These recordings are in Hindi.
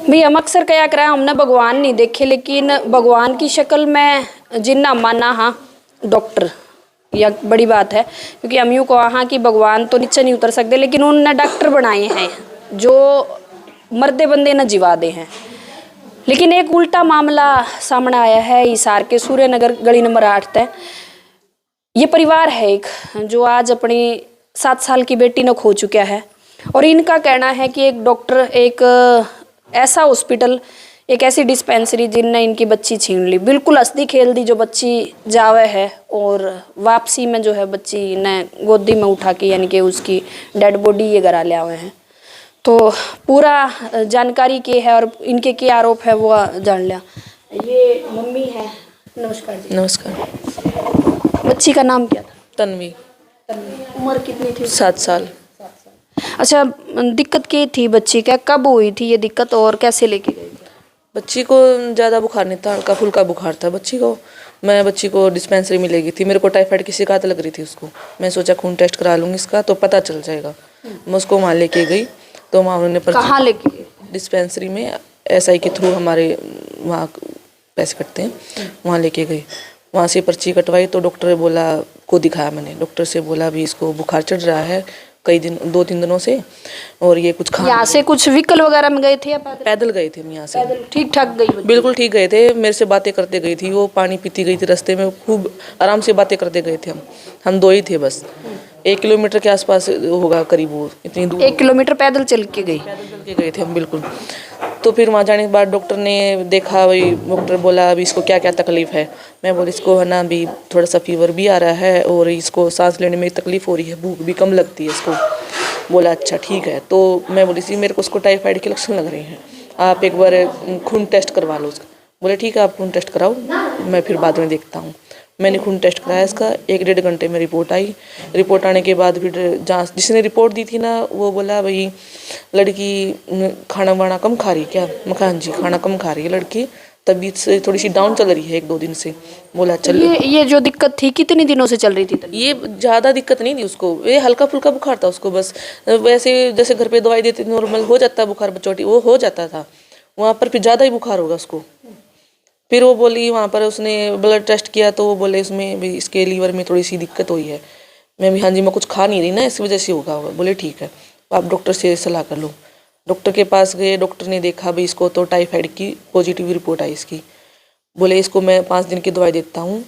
भाई हम अक्सर कया करा हमने भगवान नहीं देखे, लेकिन भगवान की शक्ल में जिन्ना माना हाँ डॉक्टर, यह बड़ी बात है। क्योंकि हम यूँ को हाँ कि भगवान तो नीचे नहीं उतर सकते, लेकिन उनने डॉक्टर बनाए हैं जो मरदे बंदे न जिवा दे हैं। लेकिन एक उल्टा मामला सामने आया है हिसार के सूर्यनगर गली नंबर 8 तक। ये परिवार है एक जो आज अपनी 7 साल की बेटी ने खो चुका है, और इनका कहना है कि एक डॉक्टर, एक ऐसा हॉस्पिटल, एक ऐसी डिस्पेंसरी जिनने इनकी बच्ची छीन ली, बिल्कुल हंसदी खेल दी जो बच्ची जावे है, और वापसी में जो है बच्ची ने गोदी में उठा के यानी कि उसकी डेड बॉडी ये घर ले आए हैं। तो पूरा जानकारी के है और इनके क्या आरोप है वो जान लिया। ये मम्मी है। नमस्कार जी। नमस्कार। बच्ची का नाम क्या था? तन्वी। उम्र कितनी थी? 7 साल। अच्छा, दिक्कत क्या थी बच्ची का, कब हुई थी ये दिक्कत और कैसे लेके गए थे? बच्ची को ज़्यादा बुखार नहीं था, हल्का फुल्का बुखार था बच्ची को। मैं बच्ची को डिस्पेंसरी में ले गई थी, मेरे को टाइफाइड की शिकायत लग रही थी उसको। मैं सोचा खून टेस्ट करा लूँगी इसका तो पता चल जाएगा। मैं उसको वहाँ लेके गई तो वहाँ उन्होंने कहाँ लेके गए? डिस्पेंसरी में, SI के थ्रू हमारे वहाँ पैसे कटते हैं, वहाँ लेके गई। वहाँ से पर्ची कटवाई तो डॉक्टर बोला को दिखाया मैंने, डॉक्टर से बोला भी इसको बुखार चढ़ रहा है कई दिन, 2-3 दिनों से, और ये कुछ खा। यहाँ से कुछ व्हीकल वगैरह में गए थे या पैदल गए थे हम यहाँ से? ठीक ठाक गई बच्ची? बिल्कुल ठीक गए थे, मेरे से बातें करते गई थी वो, पानी पीती गई थी रास्ते में, खूब आराम से बातें करते गए थे हम 2 ही थे बस। 1 किलोमीटर के आसपास होगा करीब, वो इतनी दूर 1 किलोमीटर पैदल चल के गई? पैदल चल के गए थे हम बिल्कुल। तो फिर वहाँ जाने के बाद डॉक्टर ने देखा, वही डॉक्टर बोला अभी इसको क्या क्या तकलीफ़ है। मैं बोली इसको है ना अभी थोड़ा सा फीवर भी आ रहा है और इसको सांस लेने में तकलीफ़ हो रही है, भूख भी कम लगती है इसको। बोला अच्छा ठीक है। तो मैं बोली सी मेरे को उसको टाइफाइड के लक्षण लग रहे हैं, आप एक बार खून टेस्ट करवा लो उसका। बोले ठीक है आप खून टेस्ट कराओ, मैं फिर बाद में देखता हूँ। मैंने खून टेस्ट कराया इसका, 1-1.5 घंटे में रिपोर्ट आई। रिपोर्ट आने के बाद फिर जांच, जिसने रिपोर्ट दी थी ना वो बोला भाई लड़की खाना वाना कम खा रही क्या? मैं कहा हाँ जी खाना कम खा रही है लड़की, तबीयत से थोड़ी सी डाउन चल रही है 1-2 दिन से। बोला चल ये जो दिक्कत थी कितने दिनों से चल रही थी? ये ज़्यादा दिक्कत नहीं थी उसको, ये हल्का फुल्का बुखार था उसको बस, वैसे जैसे घर पे दवाई देते नॉर्मल हो जाता है बुखार बचोटी, वो हो जाता था। वहाँ पर फिर ज़्यादा ही बुखार होगा उसको। फिर वो बोली वहाँ पर उसने ब्लड टेस्ट किया तो वो बोले इसमें भी इसके लीवर में थोड़ी सी दिक्कत हुई है। मैं भी हाँ जी मैं कुछ खा नहीं रही ना इस वजह से होगा। बोले ठीक है आप डॉक्टर से सलाह कर लो। डॉक्टर के पास गए, डॉक्टर ने देखा भाई इसको तो टाइफाइड की पॉजिटिव रिपोर्ट आई इसकी। बोले इसको मैं 5 दिन की दवाई देता हूँ,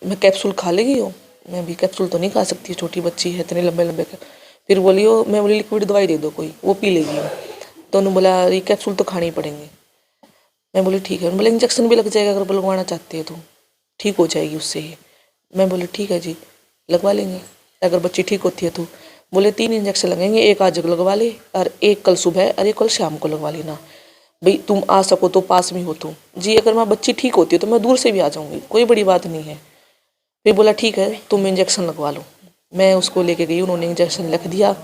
मैं कैप्सूल खा लेगी हो? मैं भी कैप्सूल तो नहीं खा सकती, छोटी बच्ची है इतने लंबे लंबे। फिर बोली हो, मैं बोली लिक्विड दवाई दे दो कोई, वो पी लेगी। तो उन्होंने बोला ये कैप्सूल तो खाने ही पड़ेंगे। मैं बोली ठीक है। बोले इंजेक्शन भी लग जाएगा अगर लगवाना चाहते हैं तो, ठीक हो जाएगी उससे ही। मैं बोली ठीक है जी लगवा लेंगे अगर बच्ची ठीक होती है तो। बोले 3 इंजेक्शन लगेंगे, एक आज लगवा ले और एक कल सुबह और एक कल शाम को लगवा लेना, भाई तुम आ सको तो पास में हो तो। जी अगर मैं बच्ची ठीक होती है तो मैं दूर से भी आ जाऊँगी, कोई बड़ी बात नहीं है। फिर बोला ठीक है तुम इंजेक्शन लगवा लो। मैं उसको लेके गई, उन्होंने इंजेक्शन लिख दिया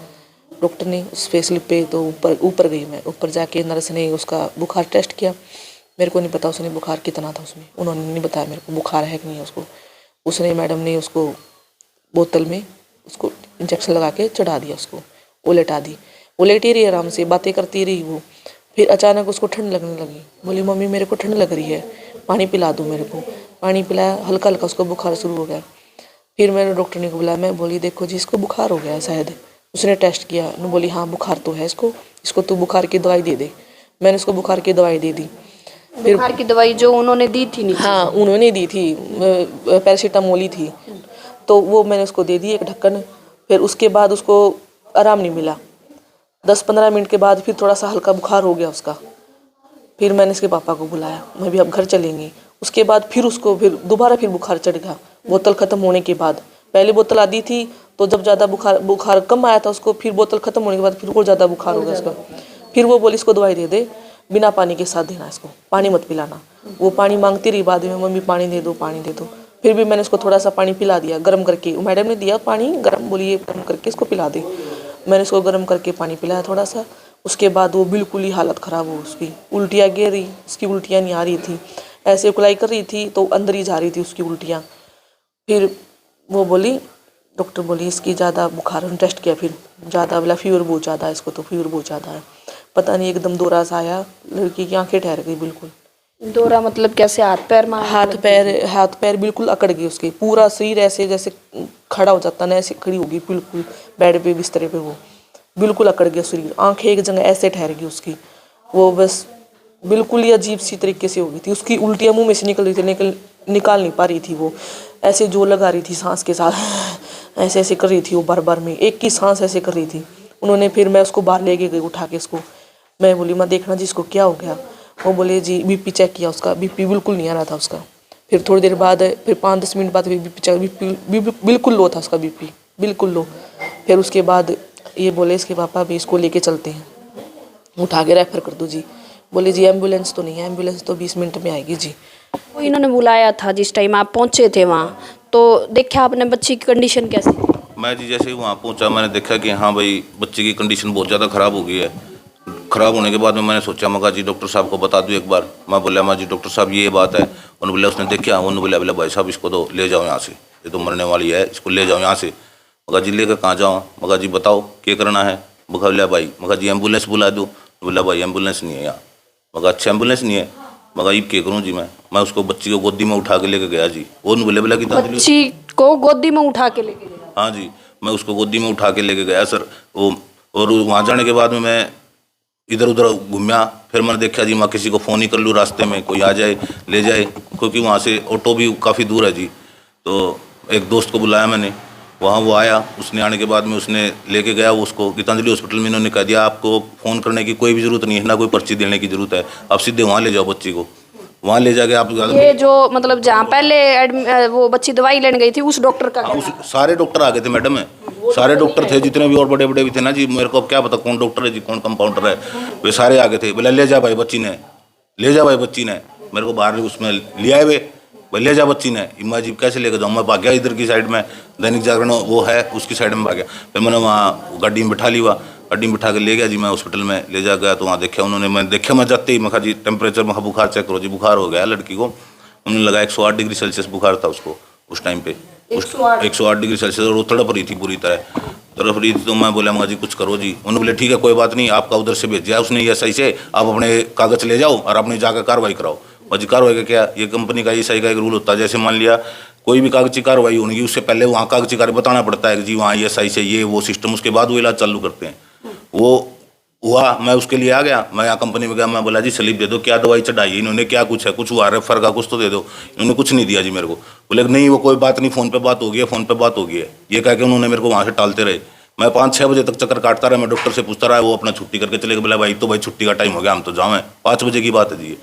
डॉक्टर ने उस पे स्लिप पे। तो ऊपर गई मैं, ऊपर जाके नर्स ने उसका बुखार टेस्ट किया। मेरे को नहीं पता उसने बुखार कितना था उसमें, उन्होंने नहीं बताया मेरे को बुखार है कि नहीं है उसको। उसने मैडम ने उसको बोतल में उसको इंजेक्शन लगा के चढ़ा दिया, उसको वो लेटा दी। वो लेटी रही आराम से, बातें करती रही वो। फिर अचानक उसको ठंड लगने लगी, बोली मम्मी मेरे को ठंड लग रही है, पानी पिला दो मेरे को। पानी पिलाया, हल्का हल्का उसको बुखार शुरू हो गया। फिर मैंने डॉक्टर ने को बुलाया, मैं बोली देखो जी इसको बुखार हो गया है शायद। उसने टेस्ट किया, उन्होंने बोली हाँ बुखार तो है इसको तो बुखार की दवाई दे दे। मैंने उसको बुखार की दवाई दे दी। फिर बुखार की दवाई जो उन्होंने दी थी? नहीं, हाँ उन्होंने दी थी, पैरासीटामोल ही थी, तो वो मैंने उसको दे दी 1 ढक्कन। फिर उसके बाद उसको आराम नहीं मिला, 10-15 मिनट के बाद फिर थोड़ा सा हल्का बुखार हो गया उसका। फिर मैंने इसके पापा को बुलाया, मैं भी अब घर चलेंगी। उसके बाद फिर उसको फिर दोबारा फिर बुखार चढ़ गया, बोतल ख़त्म होने के बाद। पहले बोतल आधी थी तो जब ज़्यादा बुखार कम आया था उसको, फिर बोतल ख़त्म होने के बाद फिर और ज़्यादा बुखार हो गया उसका। फिर वो बोली इसको दवाई दे दे, बिना पानी के साथ देना इसको, पानी मत पिलाना। वो पानी मांगती रही बाद में, मम्मी पानी दे दो पानी दे दो। फिर भी मैंने उसको थोड़ा सा पानी पिला दिया गर्म करके, मैडम ने दिया पानी गर्म, बोलिए गर्म करके इसको पिला दे। मैंने उसको गर्म करके पानी पिलाया थोड़ा सा। उसके बाद वो बिल्कुल ही हालत ख़राब हो उसकी, उल्टियाँ गिर रही, उसकी उल्टियाँ नहीं आ रही थी, ऐसे उकलाई कर रही थी तो अंदर ही जा रही थी उसकी उल्टियाँ। फिर वो बोली डॉक्टर बोली इसकी ज़्यादा बुखार, टेस्ट किया फिर ज़्यादा, बोला फीवर बहुत ज़्यादा है इसको, तो फीवर बहुत ज़्यादा है। पता नहीं एकदम दौरा सा आया, लड़की की आंखें ठहर गई बिल्कुल। दौरा मतलब कैसे, हाथ पैर मार? हाथ पैर बिल्कुल अकड़ गए उसके, पूरा शरीर ऐसे जैसे खड़ा हो जाता ना, ऐसे खड़ी होगी बिल्कुल बेड पे बिस्तरे पे, वो बिल्कुल अकड़ गया शरीर, आंखें एक जगह ऐसे ठहर गई उसकी, वो बस बिल्कुल ही अजीब सी तरीके से हो गई थी। उसकी उल्टियाँ मुंह में से निकल रही थी, निकाल नहीं पा रही थी, वो ऐसे जो लगा रही थी सांस के साथ, ऐसे ऐसे कर रही थी वो बार बार में, एक की सांस ऐसे कर रही थी। उन्होंने फिर मैं उसको बाहर लेके गई उठा के इसको, मैं बोली माँ देखना जी इसको क्या हो गया। वो बोले जी बीपी चेक किया उसका, बीपी बिल्कुल नहीं आ रहा था उसका। फिर थोड़ी देर बाद, फिर 5-10 मिनट बाद बीपी चेक, बीपी बिल्कुल लो था उसका, बीपी बिल्कुल लो। फिर उसके बाद ये बोले इसके पापा भी इसको लेके चलते हैं, उठा के रेफर कर दो जी। बोले जी एम्बुलेंस तो नहीं है, एम्बुलेंस तो 20 मिनट में आएगी जी। वो इन्होंने बुलाया था जिस टाइम आप पहुंचे थे वहाँ, तो देखा आपने बच्ची की कंडीशन कैसी थी? मैं जी जैसे ही वहाँ पहुँचा मैंने देखा कि हाँ भाई बच्चे की कंडीशन बहुत ज़्यादा ख़राब हो गई है। ख़राब होने के बाद में मैंने सोचा मगा जी डॉक्टर साहब को बता दूँ एक बार। मैं बोला माँ जी डॉक्टर साहब ये बात है। उन्होंने बोला उसने देखा, उन्होंने बोला भाई साहब इसको तो ले जाओ यहाँ से, ये तो मरने वाली है, इसको ले जाओ यहाँ से। मगा जी लेकर कहाँ जाओ? मगा जी बताओ क्या करना है? बोला भाई, मगा जी एम्बुलेंस बुला दो। बोला भाई एम्बुलेंस नहीं है यहाँ। मगा अच्छा एम्बुलेंस नहीं है? मगा ये क्या करूँ जी मैं उसको बच्ची को गोदी में उठा के लेके गया जी। वो बोला कि बच्ची को गोदी में उठा के लेके गया? हाँ जी, मैं उसको गोदी में उठा के लेके गया सर। वो और वहाँ जाने के बाद में मैं इधर उधर घूमया, फिर मैंने देखा जी मैं किसी को फ़ोन ही कर लूँ रास्ते में, कोई आ जाए ले जाए, क्योंकि वहाँ से ऑटो भी काफ़ी दूर है जी। तो एक दोस्त को बुलाया मैंने, वहाँ वो आया, उसने आने के बाद में उसने लेके गया उसको गीतांजलि हॉस्पिटल में। इन्होंने कह दिया आपको फ़ोन करने की कोई भी ज़रूरत नहीं है, ना कोई पर्ची देने की ज़रूरत है, आप सीधे वहाँ ले जाओ बच्ची को, वहाँ ले जाके आप। ये जो मतलब जहाँ पहले वो बच्ची दवाई लेने गई थी उस डॉक्टर का? सारे डॉक्टर आ गए थे मैडम, सारे डॉक्टर थे जितने भी और बड़े बड़े भी थे ना जी। मेरे को अब क्या पता कौन डॉक्टर है जी, कौन कंपाउंडर है, वे सारे आ गए थे। बोला ले जा भाई बच्ची ने, ले जा भाई बच्ची ने। मेरे को बाहर उसमें ले आए वे, भाई ले जा बच्ची ने। इम्मा जी कैसे लेकर जाऊँ? मैं भाग गया इधर की साइड में, दैनिक जागरण वो है उसकी साइड में भाग गया। फिर मैंने वहाँ गाड़ी में बिठा ली, हुआ गाड़ी में बिठा के ले गया जी। मैं हॉस्पिटल में ले जा गया तो वहाँ देखा उन्होंने, मैं देखा मैं जाते ही मैं जी टेम्परेचर में बुखार चेक करो जी, बुखार हो गया लड़की को। उन्होंने लगा 108 डिग्री सेल्सियस बुखार था उसको उस टाइम पे, 108 डिग्री सेल्सियस, और वो तड़प रही थी पूरी तरह, तड़प रही थी। तो मैं बोला मगा जी कुछ करो जी। उन्होंने बोले ठीक है कोई बात नहीं, आपका उधर से भेज दिया उसने ESI से, आप अपने कागज़ ले जाओ और अपनी जाकर कार्रवाई कराओ। और जी कार्रवाई का क्या, ये कंपनी का ESI का एक रूल होता है, जैसे मान लिया कोई भी कागजी कार्रवाई होगी उससे पहले वहाँ कागजी कार्य बताना पड़ता है कि जी वहाँ ESI से ये वो सिस्टम, उसके बाद वो इलाज चालू करते हैं। वो हुआ, मैं उसके लिए आ गया, मैं यहाँ कंपनी में गया, मैं बोला जी स्लिप दे दो, क्या दवाई चढ़ाई है इन्होंने, क्या कुछ है, कुछ हुआ रेफर का कुछ तो दे दो। इन्होंने कुछ नहीं दिया जी मेरे को। बोले नहीं वो कोई बात नहीं, फ़ोन पे बात हो गई है, फ़ोन पे बात हो गई है, ये कह के उन्होंने मेरे को वहाँ से टालते रहे। मैं 5-6 बजे तक चक्कर काटता रहा, मैं डॉक्टर से पूछता रहा, वो अपना छुट्टी करके चले गए। बोला भाई तो भाई छुट्टी का टाइम हो गया, हम तो जाएँ, 5 बजे की बात है जी।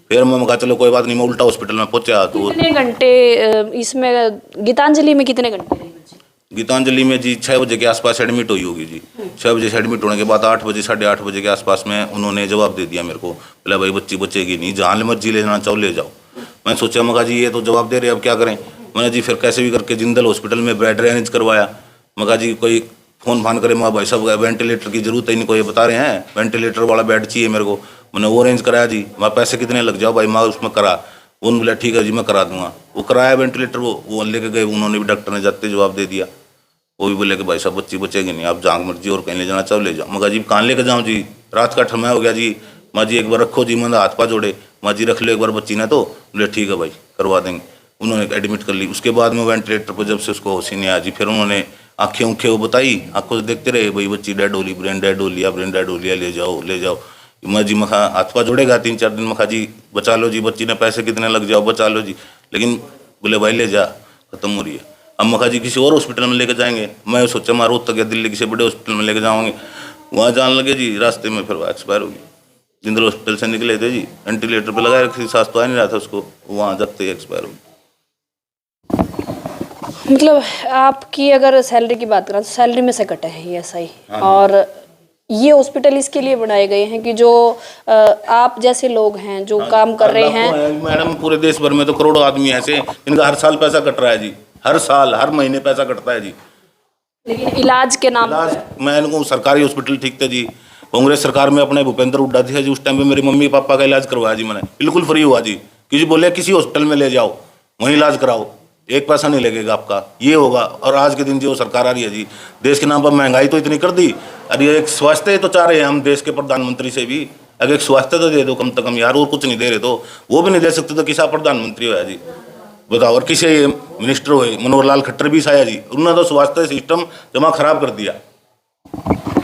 फिर मैं कहा चलो कोई बात नहीं, मैं उल्टा हॉस्पिटल में पहुँचा। तो कितने घंटे इसमें गीतांजलि में कितने घंटे रही? गीतांजलि में जी 6 बजे के आसपास एडमिट हुई होगी जी। 6 बजे से एडमिट होने के बाद 8 बजे 8:30 बजे के आसपास में उन्होंने जवाब दे दिया मेरे को। बोला भाई बच्ची बचेगी नहीं, जहाँ मर्जी ले जाना चाहो ले जाओ। मैं सोचा मगा जी ये तो जवाब दे रहे अब क्या करें। मैंने जी फिर कैसे भी करके जिंदल हॉस्पिटल में बेड अरेंज करवाया। मगा जी कोई फ़ोन फान करे, मगा भाई साहब वेंटिलेटर की ज़रूरत है इनको, ये बता रहे हैं वेंटिलेटर वाला बेड चाहिए मेरे को। मैंने वो अरेंज कराया जी। मैं पैसे कितने लग जाओ भाई, मैं उसमें करा। उन्होंने बोला ठीक है जी मैं करा दूंगा। वो कराया वेंटिलेटर, वो लेके गए, उन्होंने भी डॉक्टर ने जाते जवाब दे दिया। वो भी बोले कि भाई साहब बच्ची बचेगी नहीं, आप जहाँ मर्जी और कहीं ले जाना चाहो ले जाओ। मगर जी कहाँ लेके जाऊँ जी, रात का समय हो गया जी। माँ जी एक बार रखो जी, मैंने हाथ पा जोड़े, माँ जी रख लो एक बार बच्ची ने। तो बोले ठीक है भाई करवा देंगे। उन्होंने एडमिट कर ली। उसके बाद में वेंटिलेटर पर जब से उसको होश ही नहीं आया जी, फिर उन्होंने आँखें ऊँखें वो बताई, आँखों से देखते रहे भाई बच्ची डेड हो ली, ब्रेन डेड हो लिया, ब्रेन डेड हो लिया, ले जाओ ले जाओ। मैं जी मखा हाथ पा जोड़ेगा 3-4 दिन, मखा जी बचा लो जी बच्ची ने, पैसे कितने लग जाओ बचा लो जी। लेकिन बोले भाई ले जा, खत्म हो रही है। अब मखा जी किसी और हॉस्पिटल में लेके जाएंगे। मैं सोचा मैं रोहतक या दिल्ली किसी बड़े हॉस्पिटल में लेके जाऊँगे। वहाँ जाने लगे जी, रास्ते में फिर एक्सपायर हो गई। जिंदल हॉस्पिटल से निकले थे जी, वेंटिलेटर पे लगाए रखी, सांस तो आ नहीं रहा था उसको, वहाँ जाते ही एक्सपायर हो गई। मतलब आपकी अगर सैलरी की बात करें तो सैलरी में से कटे हैं ESI, और ये हॉस्पिटल इसके लिए बनाए गए हैं कि जो आप जैसे लोग हैं जो काम कर रहे हैं। मैडम पूरे देश भर में तो करोड़ों आदमी ऐसे इनका हर साल पैसा कट रहा है जी, हर साल हर महीने पैसा कटता है जी। लेकिन इलाज के नाम इलाज मैं इनको सरकारी हॉस्पिटल ठीक थे जी। कांग्रेस सरकार में अपने भूपेंद्र हुड्डा थे जी, उस टाइम पे मेरे मम्मी पापा का इलाज करवाया जी मैंने, बिल्कुल फ्री हुआ जी। किसी बोले किसी हॉस्पिटल में ले जाओ वहीं इलाज कराओ, एक पैसा नहीं लगेगा आपका, ये होगा। और आज के दिन जो सरकार आ रही है जी, देश के नाम पर महंगाई तो इतनी कर दी, अरे एक स्वास्थ्य तो चाह रहे हैं हम देश के प्रधानमंत्री से भी, अगर एक स्वास्थ्य तो दे दो कम से कम यार, और कुछ नहीं दे रहे तो वो भी नहीं दे सकते तो किसा प्रधानमंत्री होया जी बताओ। और किसी मिनिस्टर हुए मनोहर लाल खट्टर भी साया जी, उन्होंने तो स्वास्थ्य सिस्टम जमा खराब कर दिया।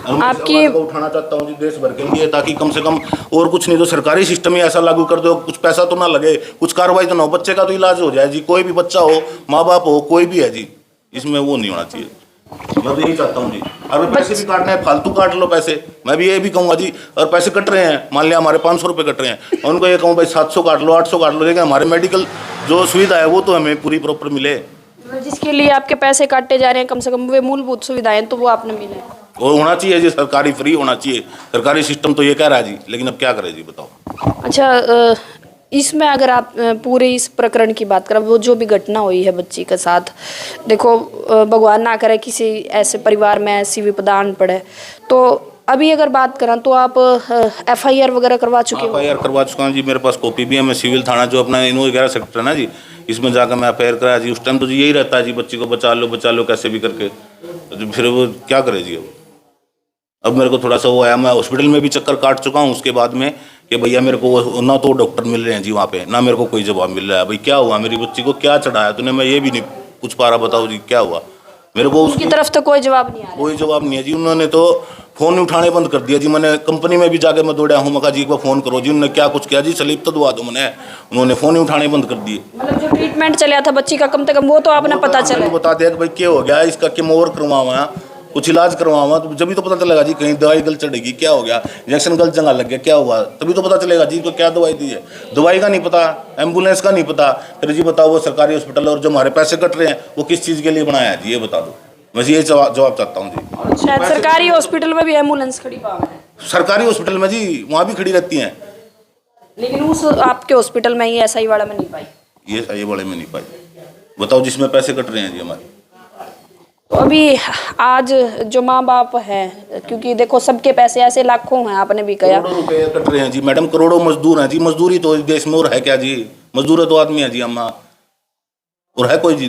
आपकी उठाना चाहता हूँ जी देश भर के लिए, ताकि कम से कम और कुछ नहीं तो सरकारी सिस्टम ही ऐसा लागू कर दो, कुछ पैसा तो ना लगे, कुछ कार्रवाई तो ना हो, बच्चे का तो इलाज हो जाए जी, कोई भी बच्चा हो, माँ बाप हो, कोई भी है जी, इसमें वो नहीं होना चाहिए। मैं तो यही चाहता हूँ जी। अगर पैसे भी काटने हैं फालतू काट लो पैसे, मैं भी ये भी कहूँगा जी। और पैसे कट रहे हैं, मान लिया हमारे 500 रुपये कट रहे हैं, और उनको ये कहूँ भाई 700 काट लो, 800 काट लो, लेकिन हमारे मेडिकल जो सुविधा है वो तो हमें पूरी प्रॉपर मिले। जिसके लिए आपके पैसे काटे जा रहे हैं, कम से कम वे मूलभूत सुविधाएं तो वो आपने मिले और होना चाहिए जी, सरकारी फ्री होना चाहिए, सरकारी सिस्टम तो ये कह रहा है जी, लेकिन अब क्या करें जी बताओ। अच्छा, इसमें अगर आप पूरे इस प्रकरण की बात करें, वो जो भी घटना हुई है बच्ची के साथ, देखो भगवान ना करे किसी ऐसे परिवार में ऐसी विपदा आन पड़े, तो अभी अगर बात करें तो आप FIR वगैरह करवा चुके हो? FIR करवा चुका हूँ जी, मेरे पास कॉपी भी है। मैं सिविल थाना जो अपना 11 सेक्टर है ना जी, इसमें जाकर मैं FIR कराया जी। उस टाइम तो जी यही रहता है जी, बच्ची को बचा लो कैसे भी करके, तो फिर वो क्या करे जी। अब मेरे को थोड़ा सा वो आया, मैं हॉस्पिटल में भी चक्कर काट चुका हूँ उसके बाद में कि भैया मेरे को ना तो डॉक्टर मिल रहे हैं जी वहाँ पे, ना मेरे को कोई जवाब मिल रहा है। भाई क्या हुआ, मेरी बच्ची को क्या चढ़ाया तूने, मैं ये भी नहीं पूछ पा रहा, बताओ जी क्या हुआ। मेरे को उसकी तरफ तो कोई जवाब नहीं आ रहा, कोई जवाब नहीं है जी। उन्होंने तो फ़ोन उठाने बंद कर दिया जी। मैंने कंपनी में भी जाके मैं दौड़ा हूँ, मैं कहा जी एक बार फ़ोन करो जी। उन्होंने क्या कुछ किया जी, स्लिप तो दुआ दो मैंने, उन्होंने फ़ोन ही उठाने बंद कर दिए। मतलब जो ट्रीटमेंट चला था बच्ची का कम से कम वो तो आपने पता चला, बता दिया कि भाई क्या हो गया, इसका क्या और करवावा, कुछ इलाज करवावा, तो जब भी तो पता चलेगा जी। कहीं दवाई गलत चढ़ेगी, क्या हो गया, इंजेक्शन गलत जगह लग गया, क्या हुआ, तभी तो पता चलेगा जी को क्या दवाई दी है। दवाई का नहीं पता, एम्बुलेंस का नहीं पता, फिर जी बताओ वो सरकारी हॉस्पिटल और जो हमारे पैसे कट रहे हैं वो किस चीज़ के लिए बनाया है जी, ये बता दो। मैं ये जवाब चाहता हूँ जी। शायद सरकारी हॉस्पिटल में भी एम्बुलेंस खड़ी पावा है, सरकारी हॉस्पिटल में जी वहाँ भी खड़ी रहती हैं, लेकिन उस आपके हॉस्पिटल में ही SI वाला में नहीं पाई, ये वाले में नहीं पाई। बताओ जिसमें पैसे कट रहे हैं जी हमारे। तो अभी आज जो माँ बाप हैं, क्योंकि देखो सबके पैसे ऐसे लाखों हैं, आपने भी कहा करोड़ों रुपए कट रहे हैं जी मैडम, करोड़ों मजदूर हैं जी। मजदूरी तो इस देश में और है क्या जी, मजदूर तो आदमी है जी अम्मा, और है कोई जी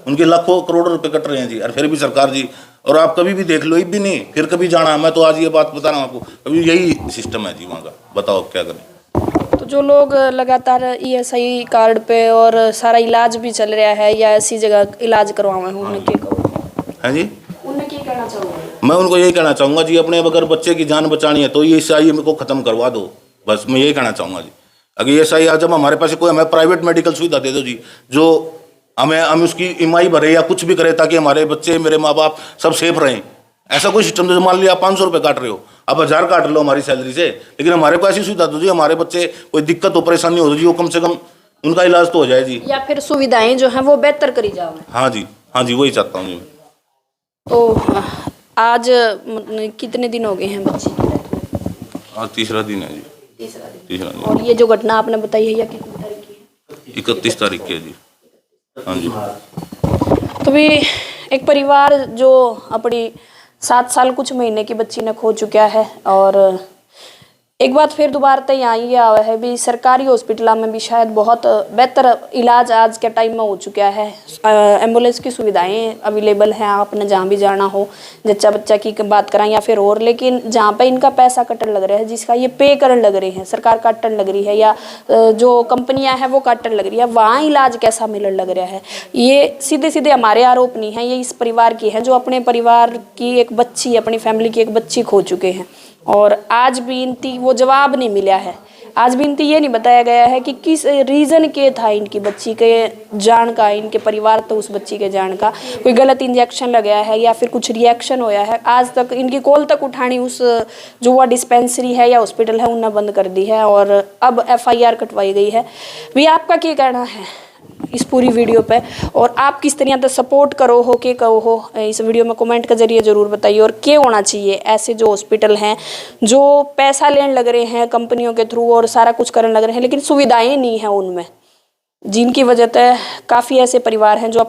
उनके लाखों करोड़ों रुपए कट रहे हैं जी। और फिर भी सरकार जी, और आप कभी भी देख लो, एक भी नहीं फिर कभी जाना, मैं तो आज ये बात बता रहा हूँ आपको, अभी यही सिस्टम है जी वहाँ का, बताओ क्या करें। तो जो लोग लगातार ESI कार्ड पे और सारा इलाज भी चल रहा है या ऐसी जगह इलाज करवाए हैं, उन्हें क्या कहो है जी, उन्हें क्या कहना चाहोगे? मैं उनको यही कहना चाहूँगा जी, अपने अगर बच्चे की जान बचानी है तो ये SI मेरे को ख़त्म करवा दो, बस मैं यही कहना चाहूँगा जी। अगर ये SI आज जब हमारे पास कोई हमें प्राइवेट मेडिकल सुविधा दे दो जी, जो हम उसकी EMI भरे या कुछ भी करें, ताकि हमारे बच्चे मेरे माँ बाप सब सेफ रहें। ऐसा कोई सिस्टम दो, मान लिया आप 500 रुपये काट रहे हो, आप 1000 काट लो हमारी सैलरी से, लेकिन हमारे को ऐसी सुविधा दो जी, हमारे बच्चे कोई दिक्कत हो परेशानी हो जी, वो कम से कम उनका इलाज तो हो जाए जी, या फिर सुविधाएं जो हैं वो बेहतर करी जाओ। हाँ जी वही चाहता हूँ जी। तो आज कितने दिन हो गए हैं बच्ची की डेथ हुए? आज तीसरा दिन है जी, तीसरा दिन। और ये जो घटना आपने बताई है, या कितनी तारीख की है? 31 तारीख की है जी, हाँ जी। तो भी एक परिवार जो अपनी 7 साल कुछ महीने की बच्ची ने खो चुका है, और एक बात फिर दोबारा तो यहाँ ये आया है भी सरकारी हॉस्पिटलों में भी शायद बहुत बेहतर इलाज आज के टाइम में हो चुका है। एम्बुलेंस की सुविधाएं अवेलेबल हैं, आपने जहाँ भी जाना हो, जच्चा बच्चा की बात कराएं या फिर और, लेकिन जहाँ पे इनका पैसा कटन लग रहा है, जिसका ये पे करन लग रहे हैं, सरकार काटन लग रही है या जो कंपनियां हैं वो काटन लग रही है, वहाँ इलाज कैसा मिलने लग रहा है। ये सीधे सीधे हमारे आरोप नहीं है, ये इस परिवार की है जो अपने परिवार की एक बच्ची, अपनी फैमिली की एक बच्ची खो चुके हैं, और आज भी इनकी वो जवाब नहीं मिला है। आज भी इनकी ये नहीं बताया गया है कि किस रीज़न के था इनकी बच्ची के जान का, इनके परिवार तो उस बच्ची के जान का कोई गलत इंजेक्शन लगाया है या फिर कुछ रिएक्शन होया है। आज तक इनकी कॉल तक उठानी उस जो वह डिस्पेंसरी है या हॉस्पिटल है उन्हें बंद कर दी है, और अब FIR कटवाई गई है। भी आपका क्या कहना है इस पूरी वीडियो पे, और आप किस तरह से सपोर्ट करो हो के कहो हो, इस वीडियो में कमेंट के जरिए ज़रूर बताइए। और क्या होना चाहिए ऐसे जो हॉस्पिटल हैं जो पैसा लेने लग रहे हैं कंपनियों के थ्रू और सारा कुछ करने लग रहे हैं, लेकिन सुविधाएं नहीं हैं उनमें, जिनकी वजह से काफ़ी ऐसे परिवार हैं जो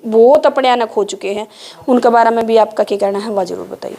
बहुत अपने आने खो चुके हैं। उनके बारे में भी आपका क्या कहना है वह ज़रूर बताइए।